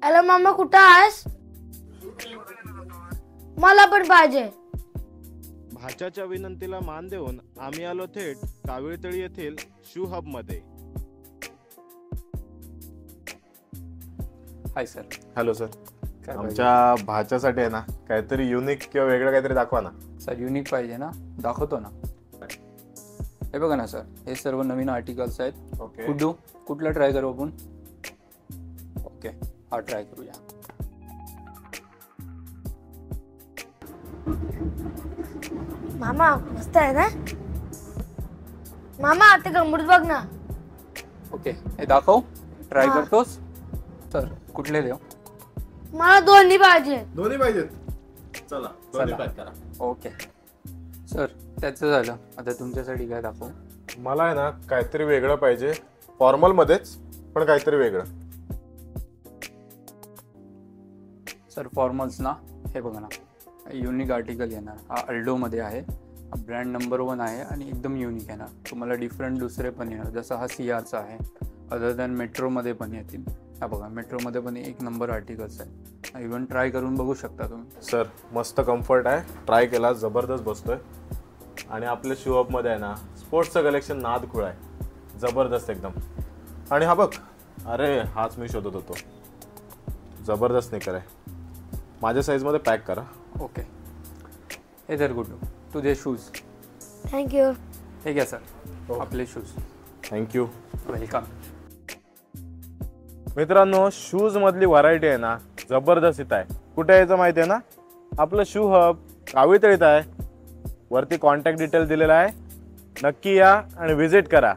अरे मामा कुठं आहेस? मला पण पाहिजे. भाच्याच्या विनंतीला मान देऊन आम्ही आलो थेट काविळतळी येथील शू हब मध्ये. Hi sir. Hello sir. काय आमच्या भाच्यासाठी आहे ना काहीतरी युनिक किंवा वेगळं काहीतरी दाखवा ना. सर युनिक पाहिजे ना, दाखवतो ना. हे बघा ना सर, हे सर्व नवीन आर्टिकल्स आहेत. ओके. कुठू कुठला ट्राय करू आपण? ओके, हा ट्राय करूया. मामा मस्त आहे ना? मामा ते गंमत बघ ना. ओके, हे दाखव. ट्राय हा. करतोस? सर कुठले देऊ? मला दोन्ही पाहिजे. दोन्ही पाहिजेत. चला दोन्ही चला. पॅक करा. ओके सर, त्याचं झालं. आता तुमच्यासाठी काय दाखवू? मला आहे ना काहीतरी वेगळं पाहिजे, फॉर्मल मध्येच पण काहीतरी वेगळं. सर फॉर्मल्स ना, हे बघा ना, युनिक आर्टिकल येणार. हा अल्डोमध्ये आहे. हा ब्रँड नंबर 1 आहे आणि एकदम युनिक येणार. तुम्हाला डिफरंट दुसरे पण येणार, जसं हा CRचा आहे. अदर दॅन मेट्रोमध्ये पण येतील. हा बघा, मेट्रोमध्ये पण एक नंबर आर्टिकल्स आहे. इव्हन ट्राय करून बघू शकता तुम्ही. सर मस्त कम्फर्ट आहे, ट्राय केला, जबरदस्त बसतोय. आणि आपल्या शू मध्ये आहे ना स्पोर्ट्सचं कलेक्शन नाद खुळ आहे, जबरदस्त एकदम. आणि हा बघ, अरे हाच मी शोधत होतो. जबरदस्त स्निकर आहे. माझ्या साईजमध्ये पॅक करा. ओके, हे जर गुड तुझे शूज. थँक्यू. हे घ्या सर, आपले शूज. थँक्यू. वेलकम. मित्रांनो, शूज मधली व्हरायटी आहे ना जबरदस्त इथं आहे. कुठे यायचं माहिती आहे ना? आपलं शू हब काविळतळीत आहे. वरती कॉन्टॅक्ट डिटेल दिलेला आहे. नक्की या आणि व्हिजिट करा.